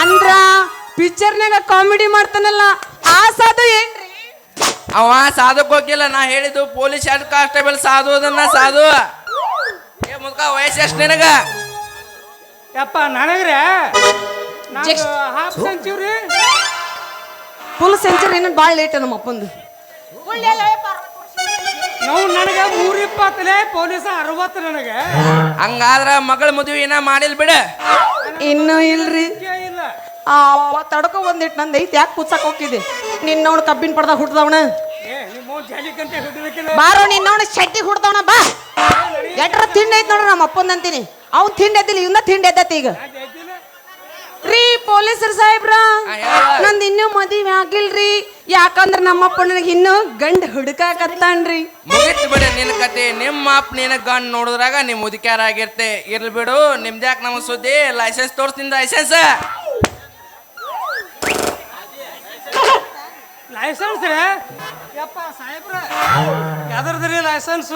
ಅಂದ್ರ ಪಿಕ್ಚರ್ನಾಗ ಕಾಮಿಡಿ ಮಾಡ್ತಾನಲ್ಲ ಆ ಸಾಧು ಏನ್ರಿ? ಅವ ಸಾಧುಕ್ ಹೋಗಿಲ್ಲ. ನಾ ಹೇಳಿದ್ದು ಪೊಲೀಸ್ ಹೆಡ್ ಕಾನ್ಸ್ಟೇಬಲ್ ಸಾಧು ಅದನ್ನ ಸಾಧು. ಏ ಮುದ್ಕ ವಯಸ್ಸು ಎಷ್ಟು ನಿನಗ? ಯಪ್ಪ ನನಗ್ರೆ ಹಾಫ್ ಸೆಂಚುರಿ ಫುಲ್ ಸೆಂಚುರಿ ಏನೋ ಭಾಳ ಲೇಟ್ ನಮ್ಮ ಅಪ್ಪಂದು. ನಾವು ನನಗೆ 120 ಪೊಲೀಸ 60 ನನಗೆ. ಹಂಗಾದ್ರ ಮಗಳ ಮದುವೆ ಏನ ಮಾಡಿಲ್ ಬಿಡ. ಇನ್ನು ಇಲ್ರಿ. ಇಲ್ಲ ತಡ್ಕೊ ಒಂದಿಟ್ಟು ನಂದು ಐತಿ ಯಾಕೆ ಪುಚ್ಚಕ್ ಹೋಗಿದ್ದೆ ನಿನ್ನವನು ಕಬ್ಬಿನ ಪಡ್ದಾಗ ಹುಡ್ದವಣ ನಿಮ್ಮ ಜಲಿಕಂತೆ ಹಿಡಿದಕ್ಕಿಲ್ಲ. ಬಾರೋ ನಿನ್ನವನು ಶೆಟ್ಟಿ ಹುಡ್ದವಣ ಬಾ. ಎಟ್ರ ತಿಂಡಿ ಐತಿ ನೋಡ್ರಿ ನಮ್ಮ ಅಪ್ಪಂದ ಅಂತೀನಿ. ಅವ್ನು ತಿಂಡಿ ಎದ್ದಿಲ್ಲ ಇವನ್ನ ತಿಂಡಿ ಎದ್ದತಿ ಈಗ. ರೀ ಪೊಲೀಸರು ಸಾಹೇಬ್ರ ನಂದು ಇನ್ನೂ ಮದುವೆ ಆಗಿಲ್ರಿ. ಯಾಕಂದ್ರ ನಮ್ಮಪ್ಪ ನನಗೆ ಇನ್ನೂ ಗಂಡ ಹುಡುಕಾಕತ್ತಾನ್ರಿ. ಮುಗಿತ್ ಬಿಡ ನಿನ್ ಕತೆ. ನಿಮ್ಮ ಅಪ್ಪ ನಿನ ಗಂಡ್ ನೋಡಿದ್ರಾಗ ನಿಮ್ ಮುದುಕ್ಯಾರ ಆಗಿರ್ತೆ. ಇರ್ಲಿ ಬಿಡು, ನಿಮ್ದ್ಯಾಕ್ ನಮಗ್ ಸುದ್ದಿ. ಲೈಸೆನ್ಸ್ ತೋರ್ಸ್ತಿಂದ ಲೈಸೆನ್ಸ್ ಲೈಸೆನ್ಸ್ ಯಪ್ಪ ಸಾಹೇಬ್ರ ಯಾವ್ದ್ರಿ ಲೈಸೆನ್ಸ್?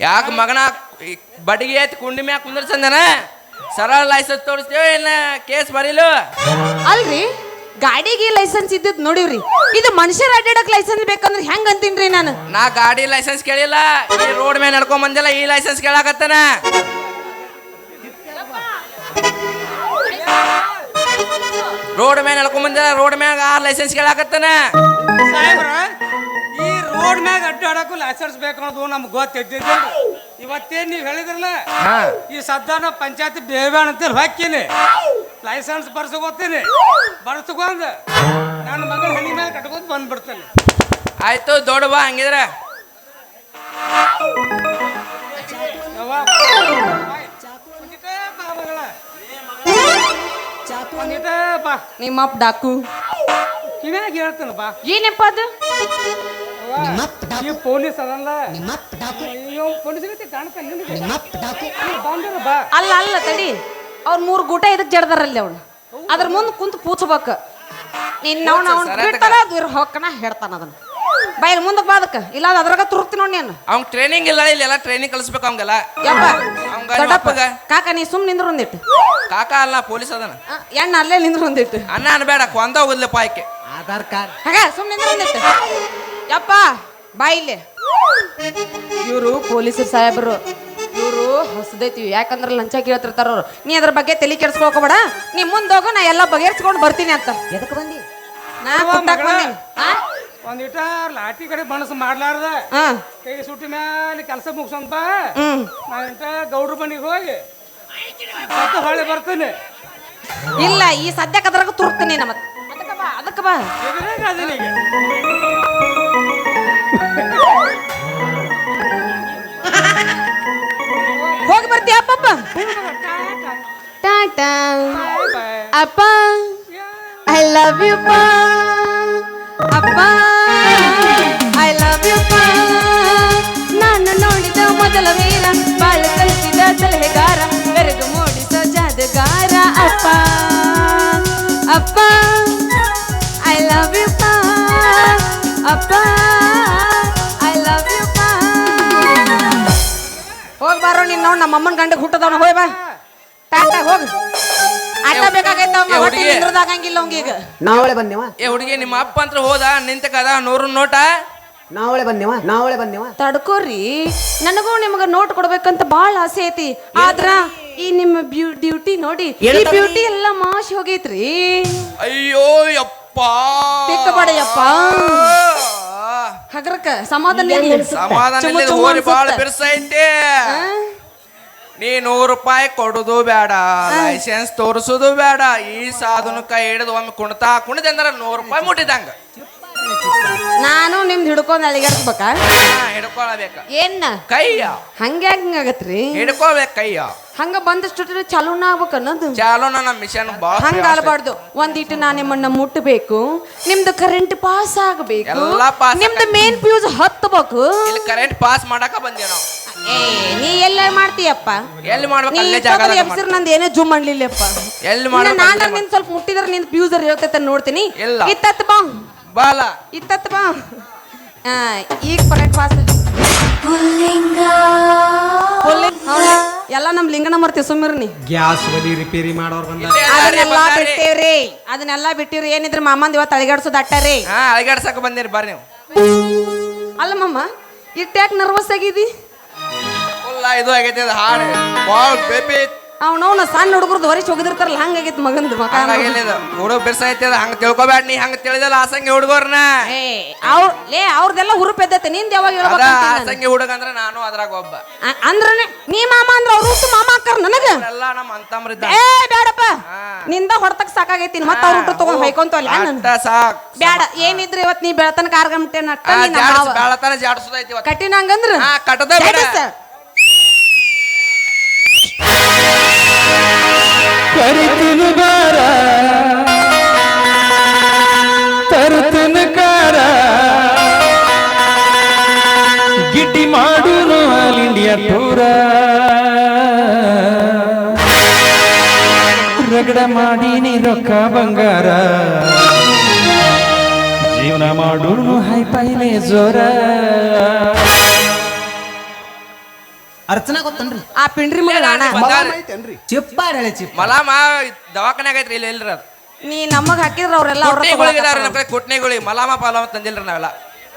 ಯಾಕ ಮಗನ ಬಡಿಗೆ ಐತಿ ಕುಂಡಿ ಮ್ಯಾಗ ಕುಂದ್ರಸಂದನ ಸರಳ ಲೈಸೆನ್ಸ್ ತೋರಿಸ್ತೇವೆ ಇಲ್ಲ ಕೇಸ್ ಬರೀಲು. ಅಲ್ರಿ ಗಾಡಿಗೆ ಲೈಸೆನ್ಸ್ ಇದ್ದದ್ ನೋಡಿವ್ರಿ. ಇದು ಮನುಷ್ಯರ ಅಡ್ಡಾಡಕ್ ಲೈಸೆನ್ಸ್ ಬೇಕಂದ್ರೆ ಹೆಂಗ್ ಅಂತೀನ್ರಿ ನಾನು? ನಾ ಗಾಡಿ ಲೈಸೆನ್ಸ್ ಕೇಳಿಲ್ಲ. ಈ ರೋಡ್ ಮೇಲೆ ನಡ್ಕೊಂಡ್ ಬಂದಿಲ್ಲ ಈ ಲೈಸೆನ್ಸ್ ಕೇಳಾಕತ್ತಾನ. ರೋಡ್ ಮೇಲೆ ನಡ್ಕೊಂಡ್ ಬಂದಿಲ್ಲ ರೋಡ್ ಮ್ಯಾಗ ಆ ಲೈಸೆನ್ಸ್ ಕೇಳಾಕತ್ತಾನ. ಸಾಹೇಬ್ರ ಈ ರೋಡ್ ಮ್ಯಾಗ ಅಡ್ಡಾಡಕ್ಕೂ ಲೈಸೆನ್ಸ್ ಬೇಕು ಅನ್ನೋದು ನಮ್ಗೆ ಗೊತ್ತಿದ್ದಿಲ್ಲ. ಇವತ್ತೇನ್ ನೀವ್ ಹೇಳಿದ್ರಲ್ಲ ಈ ಸದ್ದ ಪಂಚಾಯತ್ ಬೇಬೇಣ ಅಂತೇಳಿ ಹಾಕಿನಿ. ಲೈಸೆನ್ಸ್ ಬರ್ಸ್ಕೊತೀನಿ. ಬರ್ಸ್ಕೊಂಡ್ ನನ್ನ ಮಗಳ ಹಣಿ ಮ್ಯಾಗ ಕಟ್ಕೊಂಡ್ ಬಂದ್ಬಿಡ್ತೇನೆ. ಆಯ್ತು ದೊಡ್ಡ ಬಾ ಹಂಗಿದ್ರ. ಬಾ ನಿಮ್ಮಪ್ಪ ಡಾಕು ಕಿವ್ಯಾಗ ಹೇಳ್ತೇನೆ ಬಾ. ಏನಪ್ಪ ಅದು? ಈ ಪೊಲೀಸ್ ಅದಲ್ಲ ಪೊಲೀಸ್ ಕಾಣ್ತಾನೆ ಬಂದ್ರ ಬಾ. ಅಲ್ಲ ಅಲ್ಲ ತಡಿ, ಅವ್ರ 3 ಗೂಟ ಇದಕ್ ಜಡ್ದಾರಲ್ಲಿ ಅವ್ನು. ಅದ್ರ ಮುಂದೆ ಕುಂತು ಪೂಚ್ಬೇಕ. ನಿನ್ನವನ ಅವ್ನು ಬಿಡ್ತಾನ ಅದು ಹೊಕ್ಕನ ಹೇಳ್ತಾನ ಅದನ್ನ. ಬೈಲ್ ಮುಂದಕ್ಕೆ ಬಾದಕ್ಕ ಇಲ್ಲ ಅದ್ರಾಗ ತುರುಕ್ತಿ ನೋಡಿ ನೀನು. ಅವ್ನ್ ಟ್ರೈನಿಂಗ್ ಇಲ್ಲ ಇಲ್ಲೆಲ್ಲ ಟ್ರೈನಿಂಗ್ ಕಲಿಸ್ಬೇಕು ಅವಂಗೆಲ್ಲ. ಯಪ್ಪ ಅವಂಗ ದೊಡ್ಡಪ್ಪ ಅಪ್ಪಗ ಕಾಕ ನೀ ಸುಮ್ ನಿಂದ್ರ ಒಂದಿಟ್ಟು. ಕಾಕ ಅಲ್ಲ ಪೊಲೀಸ್ ಅದನ. ಎಣ್ಣ ಅಲ್ಲೇ ನಿಂದ್ರ ಒಂದಿಟ್ಟು. ಅನ್ನ ಅನ್ಬೇಡ ಕೊಂದ ಹೋಗ್ಲಪ್ಪ ಆಯ್ಕೆ. ಆಧಾರ್ ಕಾರ್ಡ್ ಹಾಗ ಸುಮ್ ನಿಂದ್ರ ಒಂದಿಟ್ಟು. ಯಪ್ಪ ಬಾ ಇಲ್ಲಿ. ಇವರು ಪೊಲೀಸರು ಸಾಹೇಬರು. ಇವರು ಹೊಸದೈತಿ ಯಾಕಂದ್ರೆ ಲಂಚ ಕೇಳ್ತಿರ್ತಾರ ಅವ್ರು. ನೀ ಅದ್ರ ಬಗ್ಗೆ ತಲೆ ಕೆಡ್ಸ್ಕೊಳ್ಕೋಬೇಡ. ನೀ ಮುಂದೋಗು ನಾ ಎಲ್ಲ ಬಗೆಹರಿಸ್ಕೊಂಡು ಬರ್ತೀನಿ ಅಂತ. ಎದಕ್ಕೆ ಬಂದಿ? ನಾ ಕುಂತಾಕ್ ಬಂದೀನಿ. ಒಂದಿಟ ಲಾಟಿ ಕಡೆ ಬಣಸ್ ಮಾಡ್ಲಾರ್ದ ಕೈ ಸುಟ್ಟಿ ಮ್ಯಾಲೆ ಕೆಲಸ ಮುಗಿಸಂತ ನಾವಿಂಟ ಗೌಡ್ರ ಮನೆಗೆ ಹೋಗಿ ಮತ್ತೆ ಹೊಳೆ ಬರ್ತೀನಿ. ಇಲ್ಲ ಈ ಸದ್ಯಕ್ಕೆ ಅದ್ರಾಗ ತುರುಕ್ತೀನಿ ನಮ್ಮ ಅದಕ್ಕೆ ಬಾ. ಎದುರಾಗ ಅದೀನಿ ಈಗ. ಹೋಗಿ ಬರ್ತೀಯ ಅಪ್ಪಪ್ಪ? ಟಾಟಾ ಅಪ್ಪ ಐ ಲವ್ ಯು ಪಾ. ಅಪ್ಪ ಐ ಲವ್ ಯು ಪಾ. ನಾನು ನೋಡಿದ ಮೊದಲ ವೀರ ಬಾಳ ಕಲಿಸಿದ ಸಲಹೆಗಾರ ಬೆರಗು ಮೂಡಿಸ ಜಾದಗಾರ ಅಪ್ಪ. ಅಪ್ಪ ಐ ಲವ್ ಯು ಪಾ. ಅಪ್ಪ ಐ ಲವ್ ಯು ಪಾ. ಹೋಗಿ ಬಾರೋ ನೀನು ನೋಡಿ ನಮ್ಮ ಅಮ್ಮನ ಗಂಡಗೆ ಹುಟ್ಟದವನ ಹೋಯ್ ಬಾ. ಟಾಟಾ ಹೋಗಿ. ಆಟ ಬೇಕಾಗೈತ ನಿಂದ್ರದಾಗಂಗಿಲ್ಲ ಅವಂಗೀಗ. ನಾವಳೆ ಬಂದೇವ. ಏ ಹುಡುಗಿ ನಿಮ್ಮ ಅಪ್ಪ ಅಂತ ಹೋದ ನಿಂತ ಕದ 100 ನೋಟ. ನಾವಳೆ ಬಂದೇವ. ತಡ್ಕೋರಿ ನನಗೂ ನಿಮ್ಗ ನೋಟ್ ಕೊಡ್ಬೇಕಂತ ಬಾಳ ಆಸೆ ಐತಿ. ಆದ್ರ ಈ ನಿಮ್ಮ ಡ್ಯೂಟಿ ನೋಡಿ ಈ ಬ್ಯೂಟಿ ಎಲ್ಲ ಮಾಶ್ ಹೋಗೈತ್ರಿ. ಅಯ್ಯೋ ಯಪ್ಪ ತಿಕ್ಕಬೇಡಯಪ್ಪ. ಹಗರಕ ಸಮಾಧಾನ ಸಮಾಧಾನ ಹೋರಿ ಬಾಳ ಬಿರ್ಸೈತೆ. ನೀ 100 ರೂಪಾಯಿ ಕೊಡುದು ಬೇಡ, ಲೈಸೆನ್ಸ್ ತೋರಿಸುದು ಬೇಡ. ಈ ಸಾಧನ ಕೈ ಹಿಡಿದು ಒಮ್ಮೆ ಕುಣಿದೆ ಅಂದ್ರೆ 100 ರೂಪಾಯಿ ಮುಟ್ಟಿದಂಗ. ನಾನು ನಿಮ್ದು ಹಿಡ್ಕೊಂಡ್ ಅಳಿಗಾಡ್ಸ್ಬೇಕ? ಹಿಡ್ಕೊಳ್ಬೇಕ ಏನ ಕೈಯ. ಹಂಗ್ಯಾಗತ್ರಿ? ಹಿಡ್ಕೊಳ್ಬೇಕು ಕೈಯ. ಹಂಗ ಬಂದಷ್ಟು ಚಾಲೂನ ಆಗ್ಬೇಕು ಅನ್ನೋದು. ಚಾಲೋ ನನ್ನ ಮಿಷನ್ ಹಂಗ ಅಲ್ಬಾರ್ದು. ಒಂದಿಟ್ಟು ನಾ ನಿಮ್ಮನ್ನ ಮುಟ್ಟಬೇಕು, ನಿಮ್ದು ಕರೆಂಟ್ ಪಾಸ್ ಆಗಬೇಕು, ಎಲ್ಲಾ ಪಾಸ್. ನಿಮ್ದು ಮೇನ್ ಫ್ಯೂಸ್ ಹತ್ತಬೇಕು. ಇಲ್ಲಿ ಕರೆಂಟ್ ಪಾಸ್ ಮಾಡಾಕ ಬಂದೆ ನಾವು. ನೀ ಎಲ್ಲ ಮಾಡ್ತೀಯಪ್ಪ? ಎಲ್ಲಿ ಮಾಡ್ಬೇಕು ಅಲ್ಲೇ ಜಾಗ ನಂದು ಏನೋ ಜೂಮ್ ಮಾಡ್ಲಿಲ್ಲಪ್ಪ. ಎಲ್ಲಿ ಮಾಡ್ಬೇಕು? ನಾನು ನಿನ್ ಸ್ವಲ್ಪ ಮುಟ್ಟಿದ್ರೆ ನಿನ್ ಫ್ಯೂಸರ್ ಹೇಳ್ತೈತೆ ನೋಡ್ತೀನಿ. ಇಲ್ಲ ಇತ್ತತ್ ಬಾ ಬಾಲ ಇತ್ತತ್ ಬಾ. ಈಗ ಕರೆಂಟ್ ಪಾಸ್ ಎಲ್ಲ ನಮ್ ಲಿಂಗನ ಮರ್ತಿ ಸುಮ್ಮಿರ್ನಿ ಗ್ಯಾಸ್ ಒಲಿ ರಿಪೇರಿ ಮಾಡೋರ್ ಬಂದ ಅದನ್ನೆಲ್ಲ ಬಿಟ್ಟಿವ್ರಿ ಅದನ್ನೆಲ್ಲ ಬಿಟ್ಟಿವ್ರಿ ಏನಿದ್ರೆ ಮಾಮಂದ್ ಇವತ್ತು ಅಳಿಗಾಡ್ಸೋದು ಅಟ್ಟಾರಿ ಹಾ ಅಳಿಗಾಡ್ಸಕ್ ಬಂದಿರಿ ಬರ್ರಿ ನೀವು ಅಲ್ಲ ಮಮ್ಮ ಇಟ್ಟ್ಯಾಕ್ ನರ್ವಸ್ ಆಗಿದಿ ಫುಲ್ಲ ಇದು ಆಗೈತಿ ಅದು ಹಾಡು ಬಾಳ್ ಬೇಬಿ ಅವನವನ ಸಣ್ಣ ಹುಡುಗರ್ದು ಹೊರಿಸಿ ಹೋಗಿದಿರ್ತಾರಲ್ಲ ಹಂಗಾಗೈತಿ ಮಗಂದು ಮಕ ಹುಡುಗ ಬಿರ್ಸೈತಿ ಅದ ಹಂಗ ತಿಳ್ಕೊಬ್ಯಾಡ ನೀ ಹಂಗ ತಿಳಿದಲ್ಲ ಆಸಂಗಿ ಹುಡುಗರ್ನ ಅವ್ರದೆಲ್ಲ ಹುರುಪ್ ಎದ್ದೈತೆ ನಿಂದ ಯಾವಾಗ ಅದ ಹೇಳ್ಬೇಕು ಆಸಂಗಿ ಹುಡುಗ ಅಂದ್ರ ನಾನು ಅದ್ರಾಗ ಒಬ್ಬ ಅಂದ್ರನೆ ನೀ ಮಾಮ ಅಂದ್ರ ಅವ್ರು ಹುಟ್ಟು ಮಾಮ ಅಕ್ಕಾರ ನನಗ ಎಲ್ಲ ನಮ್ಮ ಅಂತಮ್ರಿದ್ದ ಏ ಬೇಡಪ್ಪ ನಿಂದ ಹೊಡ್ತಕ್ ಸಾಕಾಗೈತಿ ಮತ್ತ ಅವ್ರ ಹುಟ್ಟು ತಗೊಂಡ್ ಹೊಯ್ಕೊಂತ ಅಟ್ಟ ಸಾಕ್ ಬೇಡ ಏನಿದ್ರೆ ಇವತ್ ನೀ ಬೆಳತನಕ ಆರ್ಗಂಟೆ ನಟ್ಟ ಬೆಳತನ ಜಾಡ್ಸೋದೈತಿ ಇವತ್ತು ಕಟ್ಟಿನ ಹಂಗಂದ್ರ ಹಾ ಕಟ್ಟದ ಬೇಡ ಕರಿತನು ಬಾರ ತರುತನು ಕಾರ ಗಿಡ್ಡಿ ಮಾಡುನು ಆಲ್ ಇಂಡಿಯಾ ಟೂರ ರಗಡ ಮಾಡೀನಿ ರೊಕ್ಕ ಬಂಗಾರ ಜೀವನ ಮಾಡುನು ಹೈ ಪೈಲೆ ಜೋರ ಅರ್ಚನಾ ಗೊತ್ತನ್ರಿ ಆ ಪಿಂಡ್ರಿ ಮಗ ಅಣ್ಣ ಚಿಪ್ಪಾಡ್ ಹೇಳಿ ಚಿಪ್ಪ ಮಲಾಮ ದವಾಖಾನ್ಯಾಗ ಐತ್ರಿ ಇಲ್ಲಿ ಇಲ್ರಿ ಅದು ನೀ ನಮಗ್ ಹಾಕಿದ್ರ ಅವ್ರೆಲ್ಲ ಅವ್ರ ಕುಟ್ನಿಗಳಿದಾರ ನಮ್ಮ ಕಡೆ ಕುಟ್ನಿಗಳಿಗೆ ಮಲಾಮ ಪಾಲಾಮ ತಂದಿಲ್ರಿ ನಾವೆಲ್ಲ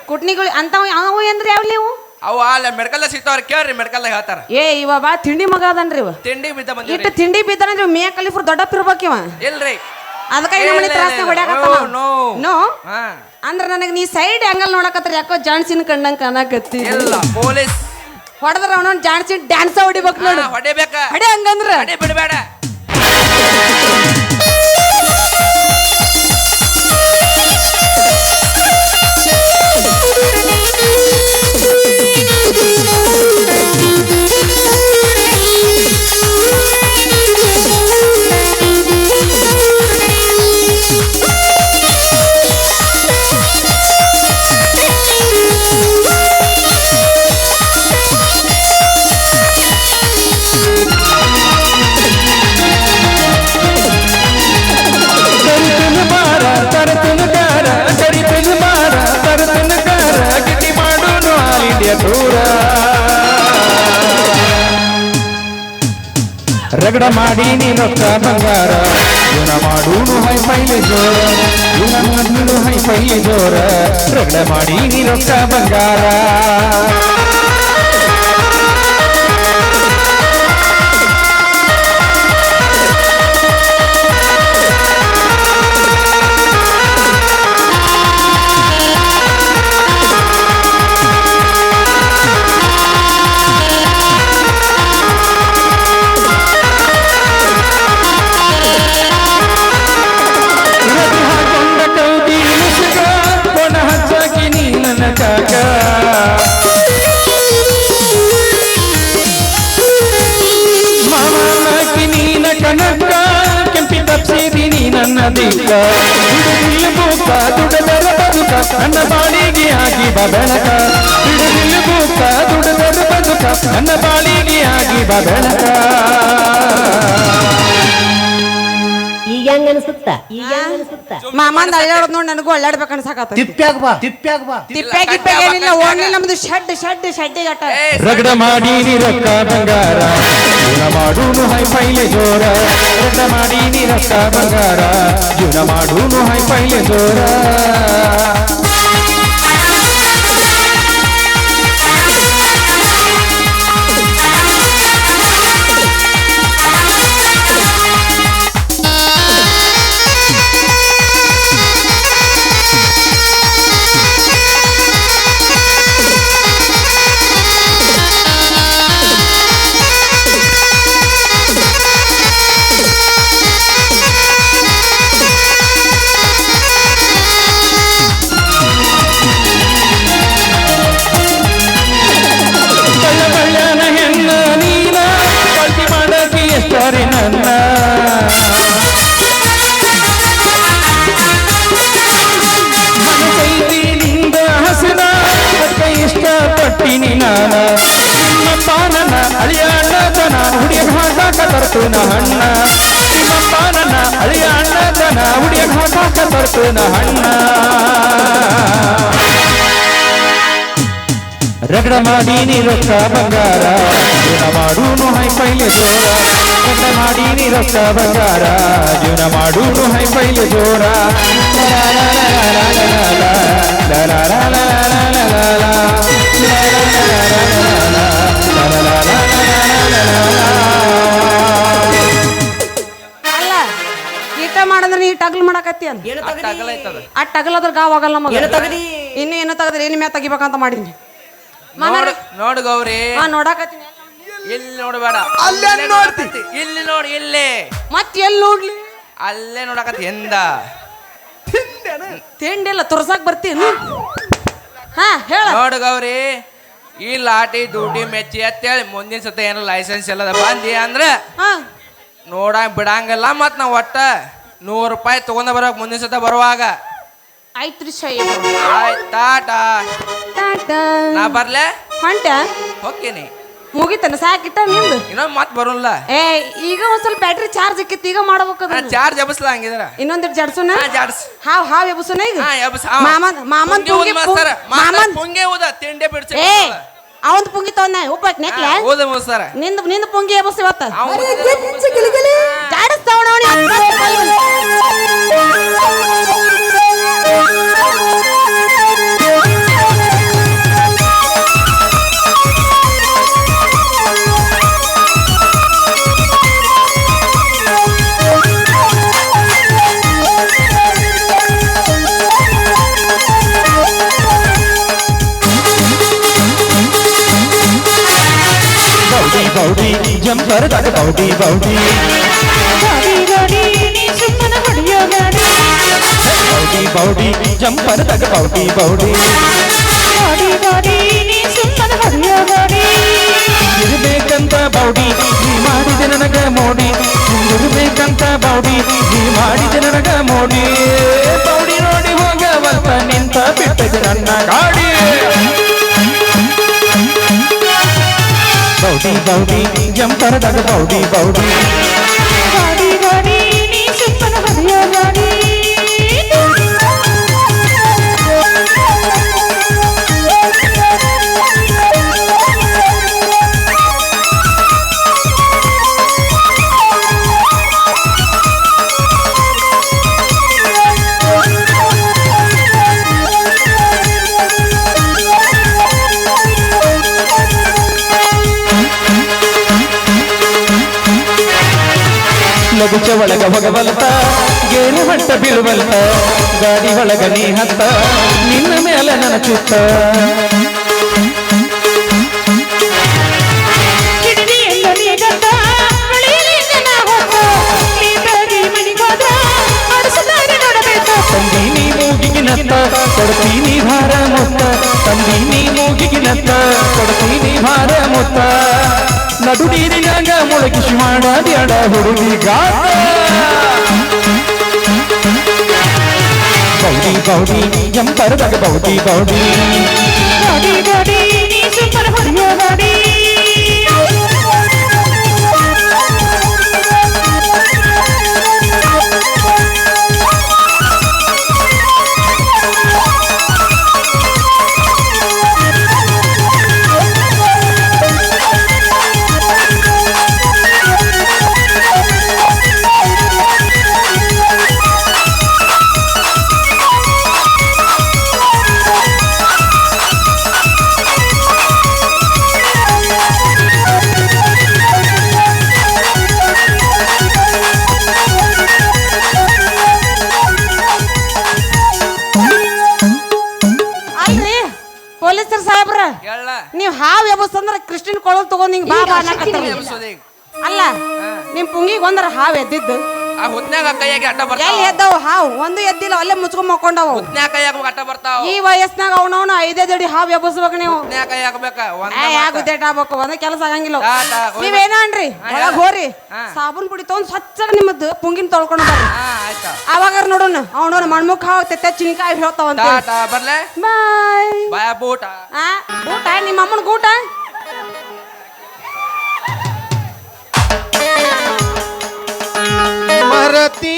ಕುಟ್ನಿಗಳು ಅಂತಾವ್ ಯಾವ ಅಂದ್ರೆ ಯಾವ ನೀವು ಅವು ಅಲ್ಲಿ ಮೆಡಿಕಲ್ ಸಿಗ್ತಾವ್ರ ಕೇಳ್ರಿ ಮೆಡಿಕಲ್ ಹೇಳ್ತಾರ ಏ ಇವ ಬಾ ತಿಂಡಿ ಮಗ ಅದನ್ರಿ ಇವ ತಿಂಡಿ ಬಿದ್ದ ಇಟ್ಟು ಬಂದಿರಿ ತಿಂಡಿ ಬಿದ್ದಾನ ಮೇ ಕಲಿಫರ್ ದೊಡ್ಡಪ್ಪ ಇರ್ಬೇಕ್ ಇವ ಇಲ್ರಿ ಅದಕ್ಕ ನಮ್ಮನೆ ತ್ರಾಸ್ನ ಹೊಡ್ಯಾಕತ್ತಾನ ನೋ ನೋ ಹಾ ಅಂದ್ರ ನನಗೆ ನೀ ಸೈಡ್ ಆಂಗಲ್ ನೋಡಕತ್ರ ಯಾಕೋ ಜಾಣ್ಸಿನ ಕಂಡಂಗ್ ಕಾಣಕತ್ತಿ ಇಲ್ಲ ಪೊಲೀಸ್ ಹೊಡೆದ್ರ ಅವನೊಂದು ಜಾಣ್ಸಿನ ಡ್ಯಾನ್ಸ್ ಹೊಡಿಬೇಕು ನೋಡು ಹೊಡಿಬೇಕ ಹೊಡಿ ಹಂಗಂದ್ರ ಹೊಡಿ ಬಿಡಬೇಡ ರಗಡ ಮಾಡಿ ನೀ ರೊಕ್ಕ ಬಂಗಾರ ಜೀವನ ಮಾಡೂನು ಹೈ ಪೈಲೆ ಜೋರ ಜೀವನ ಮಾಡೂನು ಹೈ ಪೈಲೆ ಜೋರ ರಗಡ ಮಾಡಿ ನೀ ರೊಕ್ಕ ಬಂಗಾರ ದಿಕ್ಕ ಬೂಕ ದುಡದರ ಬದುಕ ನನ್ನ ಬಾಳಿಗೆ ಆಗಿ ಬೆಳಕ ಬೂಕ ದುಡದರ ಬದುಕ ನನ್ನ ಬಾಳಿಗೆ ಆಗಿ ಬೆಳಕ ಈಗ ಹೆಂಗ ಅನ್ಸುತ್ತ ಈಗ ಹೆಂಗ ಅನ್ಸುತ್ತ ಮಾಮಂದ ಅಳ್ಳಾಡೋದ್ ನೋಡಿ ನನಗೂ ಅಳ್ಳಾಡ್ಬೇಕು ಅನ್ಸಾಕತ್ತ ತಿಪ್ಪ್ಯಾಗ ಬಾ ತಿಪ್ಪ್ಯಾಗ ಬಾ ತಿಪ್ಪ ಏನಿಲ್ಲ ಓನ್ಲಿ ನಮ್ದು ಶೆಡ್ ಗಟ್ಟ ರಗಡ ಮಾಡಿ ನೀ ರೊಕ್ಕ ಬಂಗಾರ ಜೀವನ ಮಾಡೂನು ಹೈ ಪೈಲೆ ಜೋರ ರಗಡ ಮಾಡಿ ನೀ ರೊಕ್ಕ ಬಂಗಾರ ಜೀವನ ಮಾಡೂನು ಹೈ ಪೈಲೆ ಜೋರ ನನ್ನ ಮನಸೈತಿ ನಿಂದ ಹಸನ ಅದಕ್ಕೆ ಇಷ್ಟಪಟ್ಟಿನಿ ನಾನ ನಿಮ್ಮಪ್ಪ ನನ್ನ ಅಳಿಯ ಅಣ್ಣದನ ಹುಡಿಯ ಹಾಕಾಕ ತರ್ತುನ ಹಣ್ಣ ನಿಮ್ಮಪ್ಪ ನನ್ನ ಅಳಿಯ ಅಣ್ಣದನ ಹುಡಿಯ ಹಾಕಾಕ ತರ್ತುನ ಹಣ್ಣ ಲಗ್ನ ಮಾಡೀನಿ ರೊಕ್ಕ ಬಂಗಾರ ಜೀವನ ಮಾಡೂನು ಹೈಫೈಲೆ ಜೋರ ಲಗ್ನ ಮಾಡೀನಿ ರೊಕ್ಕ ಬಂಗಾರ ಜೀವನ ಮಾಡೂನು ಹೈಫೈಲೆ ಜೋರ ಅಲ್ಲ ಈಟ ಮಾಡಂದ್ರೆ ನೀ ಟಗ್ಲ್ ಮಾಡಕತ್ತಿ ಅಂತ ಏನು ಅಟ್ಟ ಅಗಲ ಐತದ ಆ ಟಗಲ್ ಗಾವ್ ಆಗಲ್ಲ ನಮಗ ಏನು ತಗದಿ? ಇನ್ನು ಏನು ತೆಗದ್ರಿ ಏನು ಮ್ಯಾ ತೆಗಿಬೇಕಂತ ಮಾಡೀನಿ ನೋಡು ಗೌರಿ ನೋಡಾಕತ್ತೀನಿ ಇಲ್ಲಿ ನೋಡಬೇಡ ಅಲ್ಲೇ ನೋಡ್ತಿ. ಇಲ್ಲಿ ನೋಡಿ ಇಲ್ಲಿ ಮತ್ ಎಲ್ಲಿ ನೋಡ್ಲಿ ಅಲ್ಲೇ ನೋಡಕತ್ತಿ ಎಂದ ತಿಂಡಿ ಇಲ್ಲ ತುರ್ಸಕ್ ಬರ್ತೀನಿ ಹಾ ಹೇಳ ನೋಡು ಗೌರಿ ಈ ಲಾಟಿ ಡ್ಯೂಟಿ ಮೆಚ್ಚಿ ಅಂತೇಳಿ ಮುಂದಿನ ಸತ ಏನು ಲೈಸೆನ್ಸ್ ಇಲ್ಲದ ಬಂದಿ ಅಂದ್ರೆ ಹಾ ಬಿಡಂಗಿಲ್ಲ ಮತ್ ನಾವ್ ಒಟ್ಟ ₹100 ತಗೊಂಡ ಬರೋಕ್ ಮುಂದಿನ ಸತ ಬರುವಾಗ ಆಯ್ತ್ರಿ ಸಾಹೇಬ ಆಯ್ತಾಟಾ ನಾ ಬರ್ಲೆ ಹೊಂಟ ಹೋಗ್ತೀನಿ ಮುಗಿತನ ಸಾಕಿಟ್ಟ ನಿಂದು ಇನ್ನೊಂದ್ ಮತ್ ಬರೋಲ್ಲ ಏ ಈಗ ಒಂದ್ ಸ್ವಲ್ಪ ಬ್ಯಾಟ್ರಿ ಚಾರ್ಜ್ ಆಕಿತ್ತು ಈಗ ಮಾಡ್ಬೇಕು ಚಾರ್ಜ್ ಎಬ್ಸ್ಲ ಹಂಗಿದ್ರ ಇನ್ನೊಂದಿಟ್ಟು ಜಡ್ಸುನ ಜಾಡ್ಸ್ ಹಾವ್ ಎಬಸುನ ಈಗ ಎಬ್ಸ್ ಮಾಮನ್ ಪುಂಗಿ ಮಾಮನ್ ಪುಂಗೆ ಊದ ತಿಂಡೆ ಬಿಡ್ಸಿ ಏ ಅವಂದ್ ಪುಂಗಿ ತಗೊಂಡ ಉಪ್ಪಕ್ ನೆಕ್ಲೆ ಊದ ಮುಸ್ತಾರ ನಿಂದ ಪುಂಗಿ ಎಬಸ್ ಇವತ್ತ ಅವ್ನ್ ಜಾಡಿಸ್ತಾವಣ ಬೌಡಿ ಜಂಪರ್ ದಾಗ ಬೌಡಿ ಬೌಡಿ ಬೌಡಿ ಜಂಪರ್ ದಾಗ ಬೌಡಿ ಬೌಡಿ ಇರ್ಬೇಕಂತ ಬೌಡಿ ನೀ ಮಾಡಿದೆ ನನಗ ಮೋಡಿ ಇರ್ಬೇಕಂತ ಬೌಡಿ ನೀ ಮಾಡಿದೆ ನನಗ ಮೋಡಿ ಬೌಡಿ ನೋಡಿ ಹೋಗವಂತ ನಿಂತ ಬಿಟ್ಟದೆ ನನ್ನ ಗಾಡಿ ಬೌಡಿ ಬೌಡಿ ಜಂಪರ್ ದಾಗ ಬೌಡಿ ಬೌಡಿ ಲಗುಚ ಒಳಗ ಹೋಗವಲ್ತ ಗೇರು ಹೊಟ್ಟ ಬೀಳುವಲ್ತ ಗಾಡಿ ಒಳಗ ನೀ ಹತ್ತ ನಿನ್ನ ಮೇಲೆ ನನ್ನ ಚುತ್ತ ತಂದಿ ನೀ ಮೂಗಿಗೆ ನತ್ತ ಕೊಡ್ತೀನಿ ಭಾರ ಮುತ್ತ ತಂದಿ ನೀ ಮೂಗಿಗೆ ನತ್ತ ಕೊಡ್ತೀನಿ ಭಾರ ಮುತ್ತ ನಡು ನೀರಿನಾಗ ಮುಳುಗಿಸಿ ಮಾಡದ್ಯಾಡ ಹುಡುಗಿ ಗಾತ ಬೌಡಿ ಬೌಡಿ ಜಂಪರ್ದಾಗ ಬೌಡಿ ಬೌಡಿ ಪೊಲೀಸರು ಸಾಹೇಬ್ರ ನೀವ್ ಹಾವ್ ಎಬಸ್ತಂದ್ರ ಕ್ರಿಸ್ಟಿನ್ ಕೊಳಲ್ ತಗೊಂಡ್ ಹಿಂಗ್ ಬಾ ಬಾ ಅನ್ನಕತ್ತಾರ ಅಲ್ಲ ನಿಮ್ ಪುಂಗಿಗ್ ಒಂದರ ಹಾವ್ ಎದ್ದಿದ್ದು ಆ ಹುತ್ನ್ಯಾಗ ಕೈಯಾಗಿ ಅಡ್ಡ ಬರ್ತಾವ ಎಲ್ಲಿ ಎದ್ದವು ಹಾವ್ ಒಂದು ಎದ್ದಿಲ್ಲ ಅಲ್ಲೇ ಮುಚ್ಕೊಂಡ್ ಮಕ್ಕೊಂಡವು ಹುತ್ನ್ಯಾಗ ಕೈಯಾಗ ಅಡ್ಡ ಬರ್ತಾವ ಈ ವಯಸ್ನಾಗ ಅವನವನು 5 ಅಡಿ ಹಾವ್ ಎಬಸ್ಬೇಕು ನೀವು ಹುತ್ನ್ಯಾಗ ಕೈ ಹಾಕ್ಬೇಕ ಯಾಗುದೇಟ್ ಆಗ್ಬೇಕು ಒಂದೇ ಕೆಲಸ ಆಗಂಗಿಲ್ಲ ಟಾಟಾ, ಹೋಗ್ಲಿ. ನೀವೇನನ್ರಿ ಒಳಗ್ ಹೋರಿ ಸಾಬೂನ್ ಪುಡಿ ತಗೊಂಡ್ ಸ್ವಚ್ಛಗ ನಿಮ್ಮದು ಪುಂಗಿನ ತೊಳ್ಕೊಂಡು ಬರ್ರಿ ಆಯ್ತಾ ಅವಾಗ ನೋಡೋಣ ಅವನವನು ಮಣ್ಮುಖ ಹಾವ್ ತೆತ್ತ ಚಿನಿಕಾಯಿ ಹೇಳ್ತಾವಂತ ಟಾಟಾ ಬರ್ಲೆ ಬಾಯ್ ಬಾಯ ಬೂಟ ಊಟ ನಿಮ್ಮ ಅಮ್ಮನ ಊಟ ಮರತಿ